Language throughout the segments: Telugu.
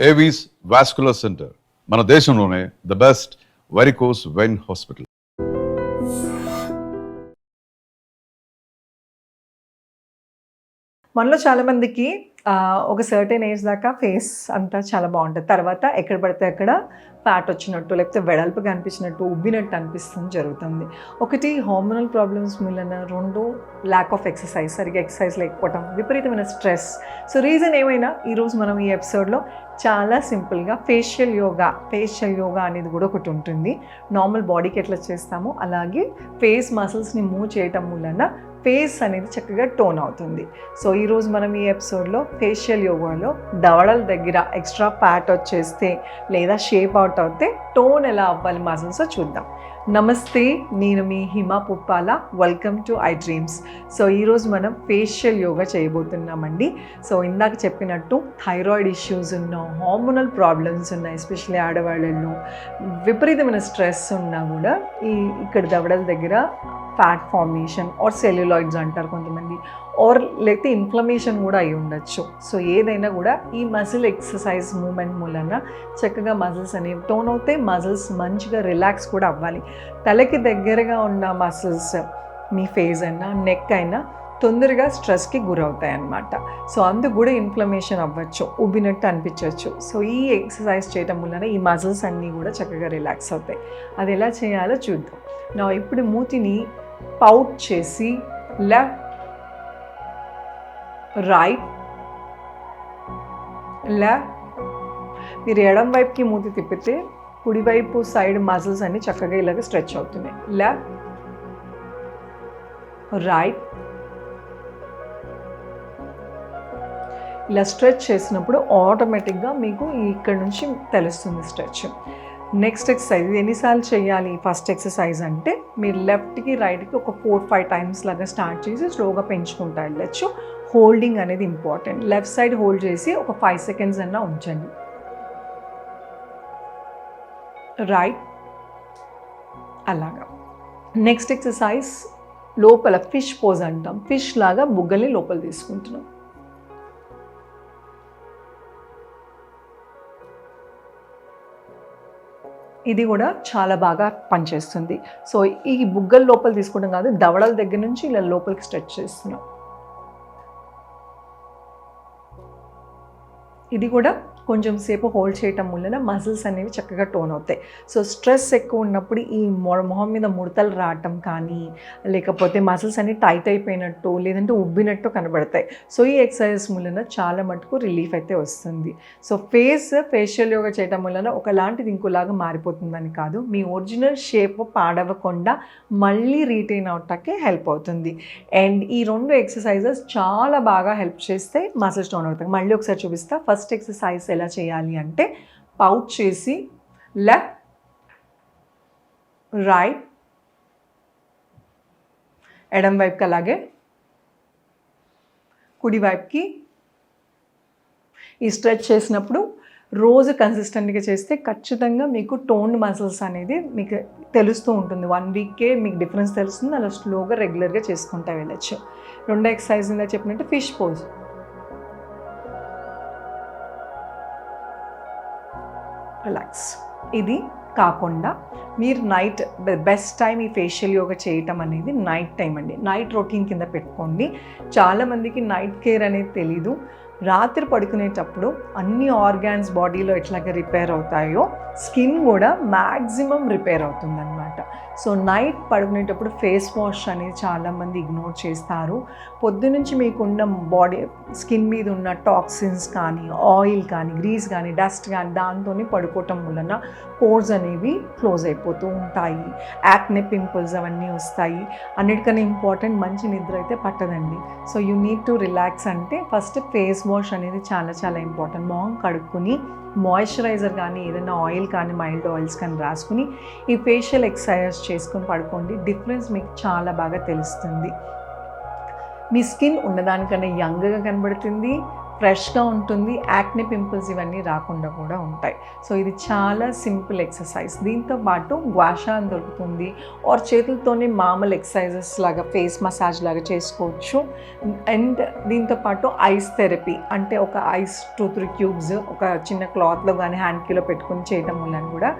ఏవీస్ వాస్కులర్ సెంటర్ మన దేశంలోనే the best varicose vein hospital. మనలో చాలామందికి ఒక సర్టెన్ ఏజ్ దాకా ఫేస్ అంతా చాలా బాగుంటుంది. తర్వాత ఎక్కడ పడితే అక్కడ ఫ్యాట్ వచ్చినట్టు, లేకపోతే వెడల్పుగా అనిపించినట్టు, ఉబ్బినట్టు అనిపిస్తుంది జరుగుతుంది. ఒకటి హార్మోనల్ ప్రాబ్లమ్స్ మూలన, రెండు ల్యాక్ ఆఫ్ ఎక్సర్సైజ్, సరిగ్గా ఎక్సర్సైజ్ లేకపోవడం, విపరీతమైన స్ట్రెస్. సో రీజన్ ఏమైనా ఈరోజు మనం ఈ ఎపిసోడ్లో చాలా సింపుల్గా ఫేషియల్ యోగా అనేది కూడా ఒకటి ఉంటుంది. నార్మల్ బాడీకి ఎట్లా చేస్తామో అలాగే ఫేస్ మసిల్స్ని మూవ్ చేయటం వలన ఫేస్ అనేది చక్కగా టోన్ అవుతుంది. సో ఈరోజు మనం ఈ ఎపిసోడ్లో ఫేషియల్ యోగాలో దవడల దగ్గర ఎక్స్ట్రా ఫ్యాట్ వచ్చేస్తే లేదా షేప్ అవుట్ అవుతే టోన్ ఎలా అవ్వాలి మసిల్స్ చూద్దాం. నమస్తే, నేను మీ Hima Puppala. Welcome to iDreams. So ఈరోజు మనం ఫేషియల్ యోగా చేయబోతున్నామండి. సో ఇందాక చెప్పినట్టు థైరాయిడ్ ఇష్యూస్ ఉన్న, హార్మోనల్ ప్రాబ్లమ్స్ ఉన్నాయి, ఎస్పెషల్లీ ఆడవాళ్ళల్లో విపరీతమైన స్ట్రెస్ ఉన్నా కూడా ఇక్కడ దవడల దగ్గర ఫ్యాట్ ఫార్మేషన్ ఆర్ సెల్యులాయిడ్స్ అంటారు కొంతమంది, ఆర్ లేకపోతే ఇన్ఫ్లమేషన్ కూడా అయి ఉండొచ్చు. సో ఏదైనా కూడా ఈ మజిల్ ఎక్సర్సైజ్ మూమెంట్ మూలన చక్కగా మజిల్స్ అనేవి టోన్ అవుతాయి. మజిల్స్ మంచిగా రిలాక్స్ కూడా అవ్వాలి. తలకి దగ్గరగా ఉన్న మసిల్స్, మీ ఫేస్ అయినా నెక్ అయినా తొందరగా స్ట్రెస్కి గురవుతాయి అన్నమాట. సో అందుకు కూడా ఇన్ఫ్లమేషన్ అవ్వచ్చు, ఉబ్బినట్టు అనిపించవచ్చు. సో ఈ ఎక్సర్సైజ్ చేయటం వలన ఈ మజిల్స్ అన్నీ కూడా చక్కగా రిలాక్స్ అవుతాయి. అది ఎలా చేయాలో చూద్దాం. నా ఇప్పుడు మూతిని పౌట్ చేసి లెఫ్ట్, రైట్, లెఫ్ట్. మీరు ఎడం వైపుకి మూతి తిప్పితే కుడివైపు సైడ్ మజిల్స్ అన్ని చక్కగా ఇలాగ స్ట్రెచ్ అవుతున్నాయి. Left, right. ఇలా స్ట్రెచ్ చేసినప్పుడు ఆటోమేటిక్గా మీకు ఇక్కడ నుంచి తెలుస్తుంది స్ట్రెచ్. నెక్స్ట్ ఎక్సర్సైజ్ ఎన్నిసార్లు చేయాలి? ఫస్ట్ ఎక్సర్సైజ్ అంటే మీరు లెఫ్ట్కి రైట్కి ఒక 4-5 టైమ్స్ లాగా స్టార్ట్ చేసి స్లోగా పెంచుకుంటా వెళ్ళచ్చు. హోల్డింగ్ అనేది ఇంపార్టెంట్. లెఫ్ట్ సైడ్ హోల్డ్ చేసి ఒక 5 సెకండ్స్ అన్నా ఉంచండి. రైట్, అలాగా. నెక్స్ట్ ఎక్సర్సైజ్ లోపల ఫిష్ పోజ్ అంటాం. ఫిష్ లాగా బుగ్గల్ని లోపల తీసుకుంటున్నాం. ఇది కూడా చాలా బాగా పనిచేస్తుంది. సో ఈ బుగ్గల లోపల తీసుకోవడం కాదు, దవడల దగ్గర నుంచి ఇలా లోపలికి స్ట్రెచ్ చేస్తున్నాం. ఇది కూడా కొంచెం సేపు హోల్డ్ చేయటం వలన మజిల్స్ అనేవి చక్కగా టోన్ అవుతాయి. సో స్ట్రెస్ ఎక్కువ ఉన్నప్పుడు ఈ మొహం మీద ముడతలు రావటం కానీ, లేకపోతే మజిల్స్ అన్ని టైట్ అయిపోయినట్టు, లేదంటే ఉబ్బినట్టు కనబడతాయి. సో ఈ ఎక్సర్సైజ్ వలన చాలా మటుకు రిలీఫ్ అయితే వస్తుంది. సో ఫేషియల్ యోగా చేయటం వలన ఒకలాంటిది ఇంకోలాగా మారిపోతుందని కాదు, మీ ఒరిజినల్ షేప్ పాడవకుండా మళ్ళీ రీటైన్ అవటానికి హెల్ప్ అవుతుంది. అండ్ ఈ 2 ఎక్సర్సైజెస్ చాలా బాగా హెల్ప్ చేస్తే మజిల్స్ టోన్ అవుతాయి. మళ్ళీ ఒకసారి చూపిస్తా. ఫస్ట్ ఎక్సర్సైజ్ ఎలా చేయాలి అంటే పౌచ్ చేసి లెఫ్ట్, రైట్, ఎడం వైపుకి అలాగే కుడి వైపుకి. ఈ స్ట్రెచ్ చేసినప్పుడు రోజు కన్సిస్టెంట్గా చేస్తే ఖచ్చితంగా మీకు టోన్ మసిల్స్ అనేది మీకు తెలుస్తూ ఉంటుంది. 1 వీక్కే మీకు డిఫరెన్స్ తెలుస్తుంది. అలా స్లోగా రెగ్యులర్గా చేసుకుంటూ వెళ్ళచ్చు. 2 ఎక్సర్సైజ్ ఇలా చెప్పినట్టు ఫిష్ పోజ్, రిలాక్స్. ఇది కాకుండా మీరు నైట్ బెస్ట్ టైం ఈ ఫేషియల్ యోగా చేయటం అనేది నైట్ టైం అండి. నైట్ రొటీన్ కింద పెట్టుకోండి. చాలామందికి నైట్ కేర్ అనేది తెలీదు. రాత్రి పడుకునేటప్పుడు అన్ని ఆర్గాన్స్ బాడీలో ఎట్లాగా రిపేర్ అవుతాయో స్కిన్ కూడా మ్యాక్సిమం రిపేర్ అవుతుందన్నమాట. సో నైట్ పడుకునేటప్పుడు ఫేస్ వాష్ అనేది చాలామంది ఇగ్నోర్ చేస్తారు. పొద్దునుంచి మీకున్న బాడీ స్కిన్ మీద ఉన్న టాక్సిన్స్ కానీ, ఆయిల్ కానీ, గ్రీస్ కానీ, డస్ట్ కానీ దాంతోనే పడుకోవటం వలన పోర్స్ అనేవి క్లోజ్ అయిపోతూ ఉంటాయి. యాక్నే, పింపుల్స్ అవన్నీ వస్తాయి. అన్నిటికన్నా ఇంపార్టెంట్ మంచి నిద్ర అయితే పట్టదండి. So you need to relax అంటే ఫస్ట్ ఫేస్ వాష్ అనేది చాలా చాలా ఇంపార్టెంట్. మొహం కడుక్కుని మాయిశ్చరైజర్ కానీ, ఏదైనా ఆయిల్ కానీ, మైల్డ్ ఆయిల్స్ కానీ రాసుకుని ఈ ఫేషియల్ ఎక్సర్సైజ్ చేసుకొని పడుకోండి. డిఫరెన్స్ మీకు చాలా బాగా తెలుస్తుంది. మీ స్కిన్ ఉన్నదానికన్నా యంగ్గా కనబడుతుంది. ఫ్రెష్గా ఉంటుంది, యాక్నే పింపుల్స్ ఇవన్నీ రాకుండా కూడా ఉంటాయి. సో ఇది చాలా సింపుల్ ఎక్సర్సైజ్. దీంతో పాటు గ్వాషా అని దొరుకుతుంది, ఆర్ చేతులతోనే మామూలు ఎక్సర్సైజెస్ లాగా ఫేస్ మసాజ్ లాగా చేసుకోవచ్చు. అండ్ దీంతో పాటు ఐస్ థెరపీ అంటే ఒక ఐస్ 2-3 క్యూబ్స్ ఒక చిన్న క్లాత్లో కానీ హ్యాండ్కీలో పెట్టుకొని చేయడం వల్ల కూడా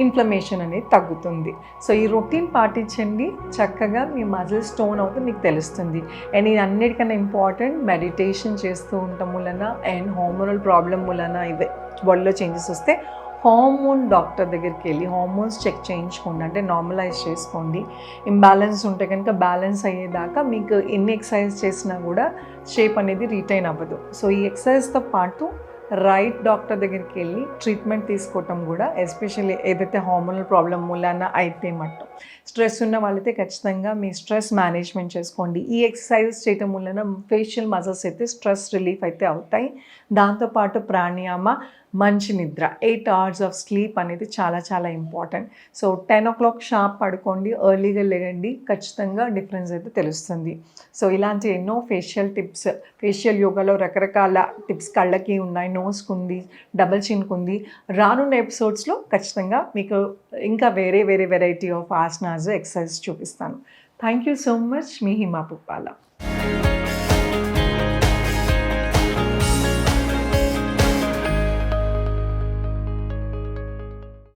ఇన్ఫ్లమేషన్ అనేది తగ్గుతుంది. సో ఈ రొటీన్ పాటించండి, చక్కగా మీ మజిల్ స్టోన్ అవుతుంది మీకు తెలుస్తుంది. అండ్ ఇది అన్నిటికన్నా ఇంపార్టెంట్, మెడిటేషన్ చేస్తూ ఉండటం వలన అండ్ హార్మోనల్ ప్రాబ్లం వలన ఇవే బాడీలో చేంజెస్ వస్తే హార్మోన్ డాక్టర్ దగ్గరికి వెళ్ళి హార్మోన్స్ చెక్ చేయించుకోండి, అంటే నార్మలైజ్ చేసుకోండి. ఇంబ్యాలెన్స్ ఉంటే కనుక బ్యాలెన్స్ అయ్యేదాకా మీకు ఎన్ని ఎక్సర్సైజ్ చేసినా కూడా షేప్ అనేది రీటైన్ అవ్వదు. సో ఈ ఎక్సర్సైజ్తో పాటు రైట్ డాక్టర్ దగ్గరికి వెళ్ళి ట్రీట్మెంట్ తీసుకోవటం కూడా, ఎస్పెషల్లీ ఏదైతే హార్మోనల్ ప్రాబ్లం మూలాన అయితే మట్టం స్ట్రెస్ ఉన్న వాళ్ళైతే ఖచ్చితంగా మీ స్ట్రెస్ మేనేజ్మెంట్ చేసుకోండి. ఈ ఎక్సర్సైజెస్ చేయటం వలన ఫేషియల్ మజిల్స్ అయితే స్ట్రెస్ రిలీఫ్ అయితే అవుతాయి. దాంతోపాటు ప్రాణాయామ, మంచి నిద్ర, 8 hours ఆఫ్ స్లీప్ అనేది చాలా చాలా ఇంపార్టెంట్. సో 10 o'clock షార్ప్ పడుకోండి, ఎర్లీగా లేగండి, ఖచ్చితంగా డిఫరెన్స్ అయితే తెలుస్తుంది. సో ఇలాంటి ఎన్నో ఫేషియల్ టిప్స్, ఫేషియల్ యోగాలో రకరకాల టిప్స్ కళ్ళకి ఉన్నాయి, నోస్కి ఉంది, డబల్ చిన్కి ఉంది. రానున్న ఎపిసోడ్స్లో ఖచ్చితంగా మీకు ఇంకా వేరే వెరైటీ ఆఫ్ ఆసనాస్, ఎక్సర్సైజ్ చూపిస్తాను. Thank you so much. Me Hima Puppala.